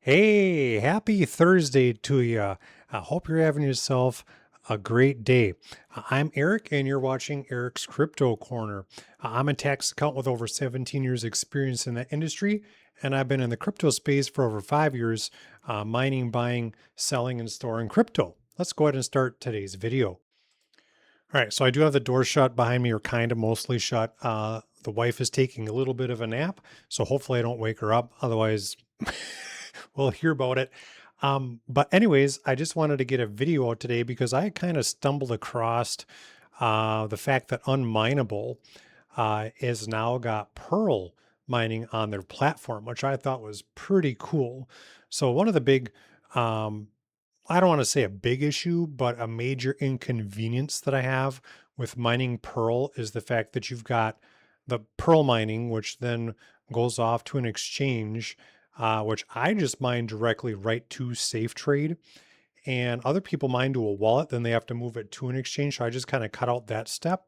Hey, happy Thursday to you. I hope you're having yourself a great day. I'm Eric, and you're watching Eric's Crypto Corner. I'm a tax accountant with over 17 years' experience in that industry, and I've been in the crypto space for over 5 years, mining, buying, selling, and storing crypto. Let's go ahead and start today's video. All right, so I do have the door shut behind me, or kind of mostly shut. The wife is taking a little bit of a nap, so hopefully I don't wake her up. Otherwise, we'll hear about it. But anyways, I just wanted to get a video out today because I kind of stumbled across the fact that UnMineable has now got Pearl mining on their platform, which I thought was pretty cool. So one of the big I don't want to say a big issue, but a major inconvenience that I have with mining Pearl is the fact that you've got the Pearl mining, which then goes off to an exchange, which I just mine directly right to Safe Trade. And other people mine to a wallet, then they have to move it to an exchange. So I just kind of cut out that step.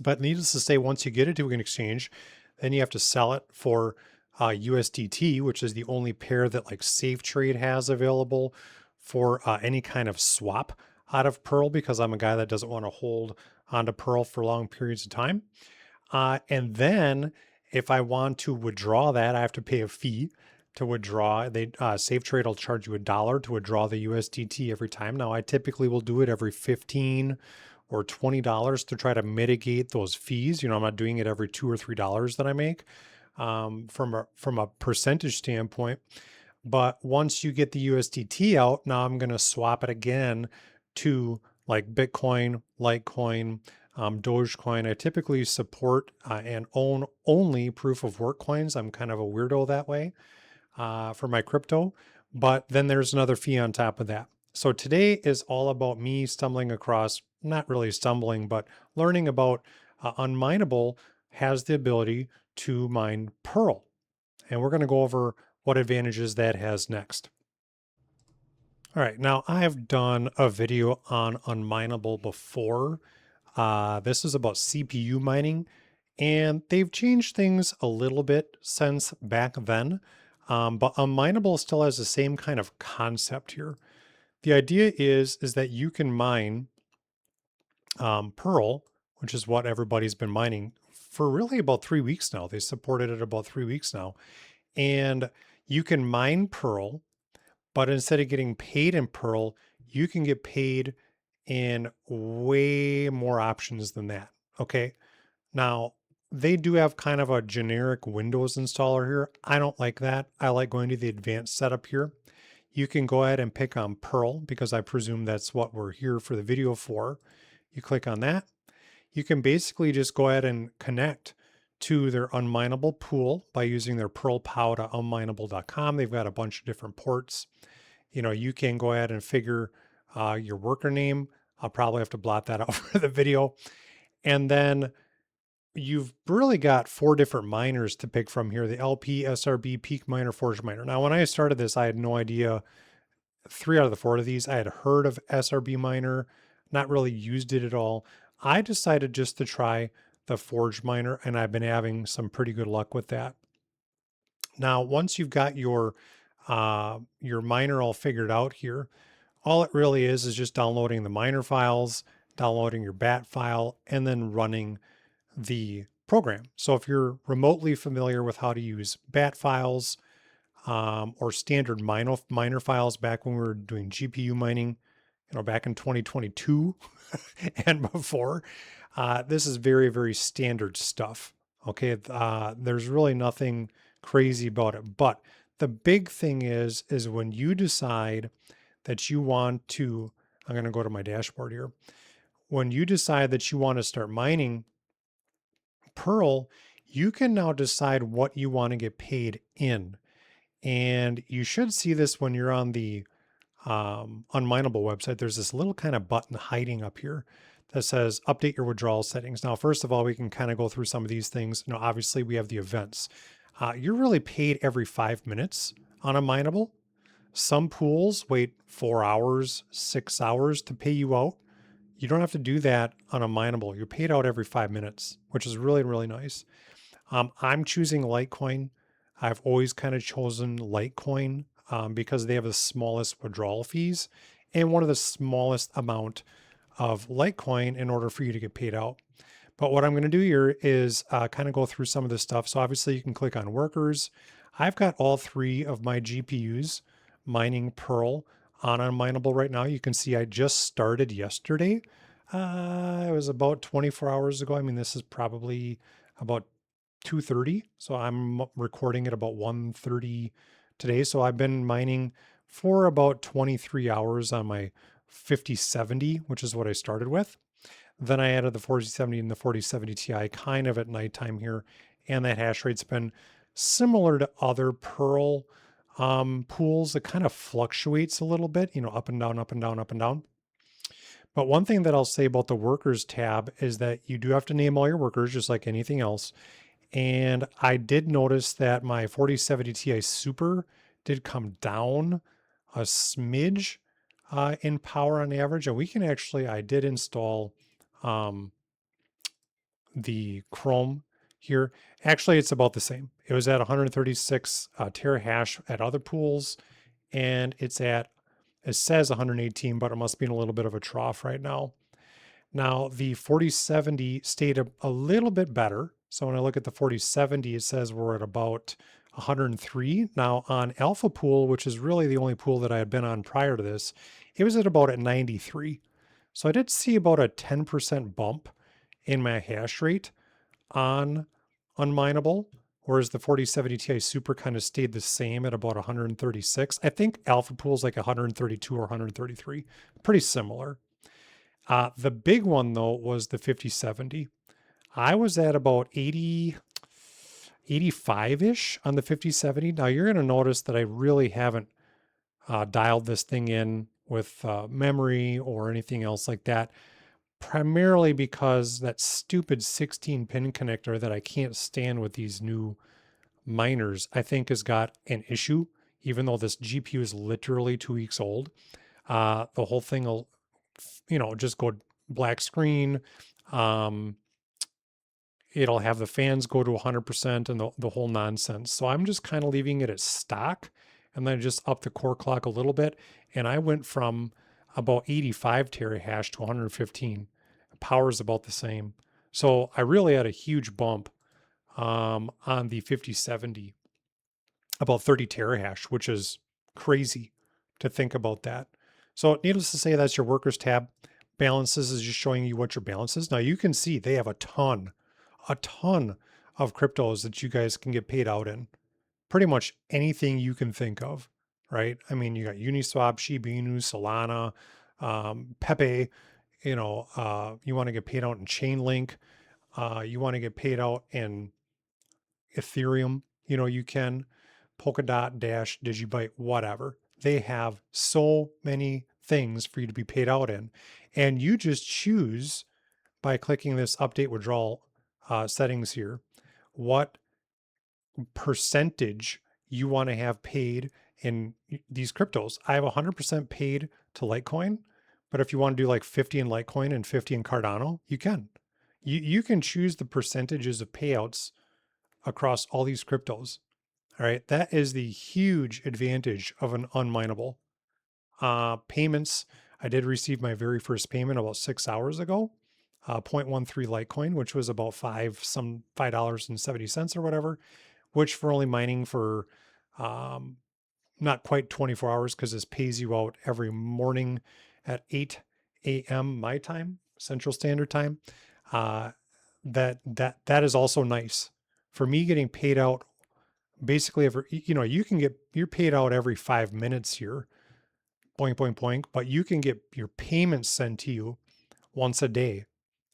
But needless to say, once you get it to an exchange, then you have to sell it for USDT, which is the only pair that like Safe Trade has available for any kind of swap out of Pearl, because I'm a guy that doesn't want to hold onto Pearl for long periods of time. And then if I want to withdraw that, I have to pay a fee to withdraw. They Safe Trade will charge you $1 to withdraw the USDT every time. Now I typically will do it every 15 or $20 to try to mitigate those fees. I'm not doing it every $2 or $3 that I make from a percentage standpoint. But once you get the USDT out, now I'm going to swap it again to like Bitcoin, Litecoin, Dogecoin. I typically support and own only proof of work coins. I'm kind of a weirdo that way for my crypto, but then there's another fee on top of that. So today is all about me stumbling across, not really stumbling, but learning about UnMineable has the ability to mine Pearl. And we're going to go over what advantages that has next. All right, now I've done a video on UnMineable before. This is about CPU mining, and they've changed things a little bit since back then. But UnMineable still has the same kind of concept here. The idea is that you can mine Pearl, which is what everybody's been mining for really about 3 weeks now. They supported it about 3 weeks now. And you can mine Pearl, but instead of getting paid in Pearl, you can get paid in way more options than that. Okay. Now, they do have kind of a generic Windows installer here. I don't like that. I like going to the advanced setup here. You can go ahead and pick on Pearl because I presume that's what we're here for the video for. You click on that. You can basically just go ahead and connect to their UnMineable pool by using their Pearl POW to unmineable.com. They've got a bunch of different ports. You can go ahead and figure your worker name. I'll probably have to blot that out for the video. And then you've really got 4 different miners to pick from here: the LP, SRB, Peak Miner, Forge Miner. Now, when I started this, I had no idea. 3 out of the 4 of these, I had heard of SRB Miner, not really used it at all. I decided just to try the Forge Miner, and I've been having some pretty good luck with that. Now, once you've got your miner all figured out here, all it really is just downloading the miner files, downloading your bat file, and then running the program. So if you're remotely familiar with how to use bat files or standard miner files back when we were doing GPU mining, back in 2022 and before, this is very, very standard stuff. Okay. There's really nothing crazy about it. But the big thing is when you decide that you want to, I'm going to go to my dashboard here. When you decide that you want to start mining Pearl, you can now decide what you want to get paid in. And you should see this when you're on the UnMineable website. There's this little kind of button hiding up here that says update your withdrawal settings. Now, first of all, we can kind of go through some of these things. Obviously we have the events. You're really paid every 5 minutes on UnMineable. Some pools wait 4 hours, 6 hours to pay you out. You don't have to do that on UnMineable. You're paid out every 5 minutes, which is really, really nice. I'm choosing Litecoin I've always kind of chosen Litecoin because they have the smallest withdrawal fees and one of the smallest amount of Litecoin in order for you to get paid out. But what I'm going to do here is kind of go through some of this stuff. So obviously you can click on workers. I've got all three of my GPUs mining Pearl on UnMineable right now. You can see I just started yesterday. It was about 24 hours ago. I mean, this is probably about 2:30. So I'm recording at about 1:30 today. So I've been mining for about 23 hours on my 5070, which is what I started with. Then I added the 4070 and the 4070 Ti kind of at nighttime here. And that hash rate's been similar to other Pearl pools. It kind of fluctuates a little bit, up and down, up and down, up and down. But one thing that I'll say about the workers tab is that you do have to name all your workers just like anything else. And I did notice that my 4070 Ti Super did come down a smidge in power on average. And we can actually, I did install the Chrome here. Actually, it's about the same. It was at 136 terahash at other pools, and it says 118, but it must be in a little bit of a trough right now. Now, the 4070 stayed a little bit better. So when I look at the 4070, it says we're at about 103. Now on Alpha Pool, which is really the only pool that I had been on prior to this, it was at about at 93. So I did see about a 10% bump in my hash rate on UnMineable, whereas the 4070 Ti Super kind of stayed the same at about 136. I think Alpha Pool is like 132 or 133, pretty similar. The big one though was the 5070. I was at about 80, 85-ish on the 5070. Now you're going to notice that I really haven't dialed this thing in with memory or anything else like that, primarily because that stupid 16 pin connector that I can't stand with these new miners, I think has got an issue, even though this GPU is literally 2 weeks old. The whole thing will, just go black screen. It'll have the fans go to 100% and the whole nonsense. So I'm just kind of leaving it at stock, and then just up the core clock a little bit. And I went from about 85 terahash to 115. Power is about the same. So I really had a huge bump on the 5070, about 30 terahash, which is crazy to think about that. So needless to say, that's your workers tab. Balances is just showing you what your balance is. Now you can see they have a ton of cryptos that you guys can get paid out in. Pretty much anything you can think of, right? I mean, you got Uniswap, Shiba Inu, Solana, Pepe. You want to get paid out in Chainlink. You want to get paid out in Ethereum. You can Polkadot, Dash, Digibyte, whatever. They have so many things for you to be paid out in, and you just choose by clicking this update withdrawal settings here, what percentage you want to have paid in these cryptos. I have 100% paid to Litecoin, but if you want to do like 50 in Litecoin and 50 in Cardano, you can. You can choose the percentages of payouts across all these cryptos. All right, that is the huge advantage of an UnMineable. Payments, I did receive my very first payment about 6 hours ago. 0.13 Litecoin, which was about $5.70 or whatever, which for only mining for not quite 24 hours, because this pays you out every morning at 8 a.m. my time, Central Standard Time. That is also nice. For me, getting paid out basically you're paid out every 5 minutes here, boink, boink, boink, but you can get your payments sent to you once a day,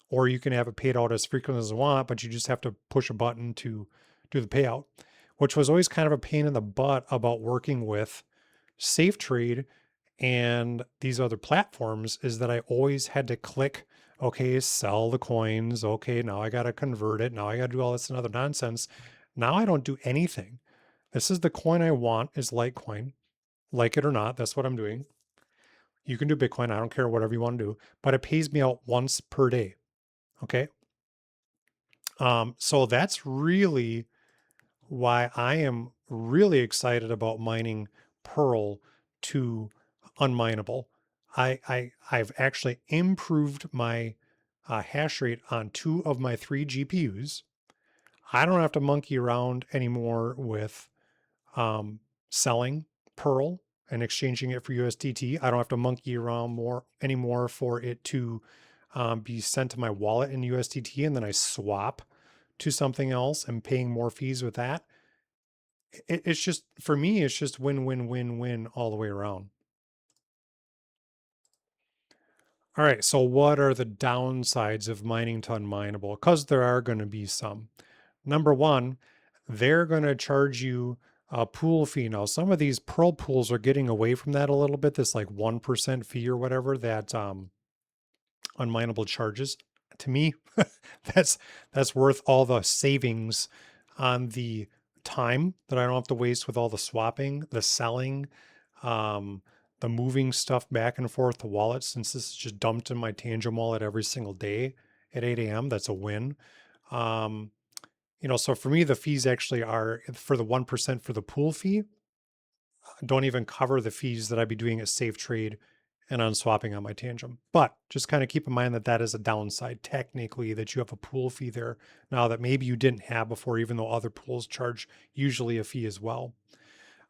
or you can have it paid out as frequently as you want, but you just have to push a button to do the payout, which was always kind of a pain in the butt about working with SafeTrade and these other platforms, is that I always had to click, okay, sell the coins. Okay, now I got to convert it. Now I got to do all this and other nonsense. Now I don't do anything. This is the coin I want, is Litecoin. Like it or not, that's what I'm doing. You can do Bitcoin. I don't care, whatever you want to do, but it pays me out once per day. Okay. So that's really why I am really excited about mining Pearl to UnMineable. I've actually improved my hash rate on 2 of my 3 GPUs. I don't have to monkey around anymore with selling Pearl and exchanging it for USDT. I don't have to monkey around anymore for it to be sent to my wallet in USDT, and then I swap to something else and paying more fees with that. It's just, for me, it's just win, win, win, win all the way around. All right, so what are the downsides of mining to UnMineable? Because there are going to be some. Number one, they're going to charge you a pool fee. Now, some of these Pearl pools are getting away from that a little bit, this like 1% fee or whatever that UnMineable charges. To me, that's worth all the savings on the time that I don't have to waste with all the swapping, the selling, the moving stuff back and forth to wallets, since this is just dumped in my Tangent wallet every single day at 8 a.m. That's a win. So for me, the fees actually are, for the 1% for the pool fee, don't even cover the fees that I'd be doing at Safe Trade and on swapping on my Tangent. But just kind of keep in mind that that is a downside technically, that you have a pool fee there now that maybe you didn't have before, even though other pools charge usually a fee as well.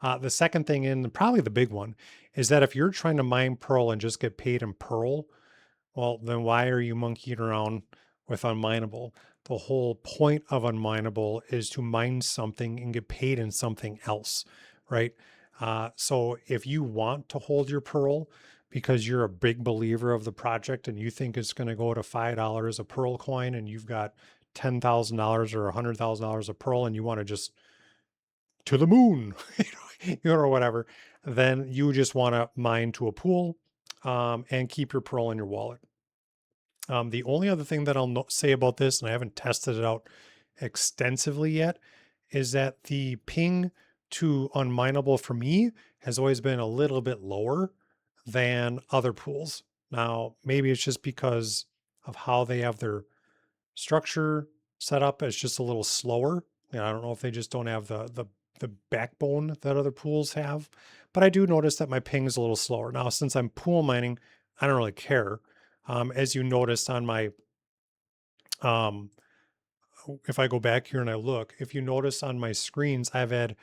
The second thing, and probably the big one, is that if you're trying to mine Pearl and just get paid in Pearl, well, then why are you monkeying around with UnMineable? The whole point of UnMineable is to mine something and get paid in something else, right? So if you want to hold your Pearl because you're a big believer of the project and you think it's going to go to $5 a Pearl coin, and you've got $10,000 or $100,000 of Pearl and you want to just to the moon, or whatever, then you just want to mine to a pool and keep your Pearl in your wallet. The only other thing that I'll say about this, and I haven't tested it out extensively yet, is that the ping to UnMineable for me has always been a little bit lower than other pools. Now, maybe it's just because of how they have their structure set up. It's just a little slower. I don't know if they just don't have the backbone that other pools have, but I do notice that my ping is a little slower. Now, since I'm pool mining, I don't really care. As you noticed on my, if I go back here and I look, if you notice on my screens, I've had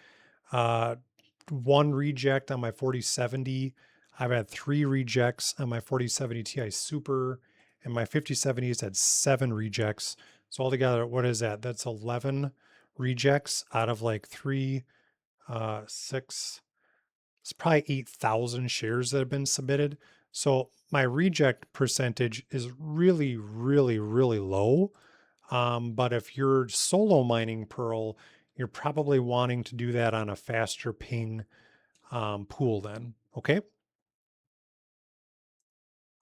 one reject on my 4070. I've had 3 rejects on my 4070 Ti Super, and my 5070 has had 7 rejects. So altogether, what is that? That's 11 rejects out of like 6. It's probably 8,000 shares that have been submitted. So my reject percentage is really, really, really low. But if you're solo mining Pearl, you're probably wanting to do that on a faster ping pool then. Okay.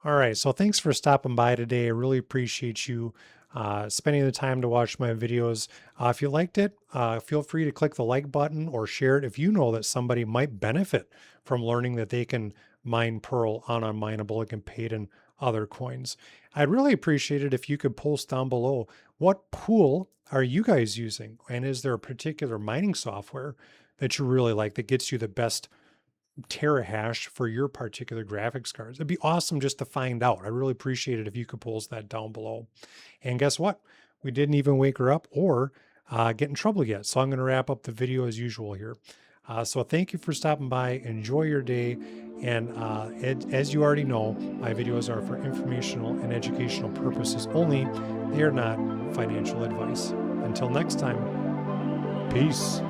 All right. So thanks for stopping by today. I really appreciate you spending the time to watch my videos. If you liked it, feel free to click the like button or share it if you know that somebody might benefit from learning that they can mine Pearl on UnMineable and get paid in other coins. I'd really appreciate it if you could post down below, what pool are you guys using? And is there a particular mining software that you really like that gets you the best terahash for your particular graphics cards? It'd be awesome just to find out. I really appreciate it if you could post that down below. And guess what? We didn't even wake her up or get in trouble yet. So I'm going to wrap up the video as usual here. So thank you for stopping by. Enjoy your day. And as you already know, my videos are for informational and educational purposes only. They are not financial advice. Until next time, peace.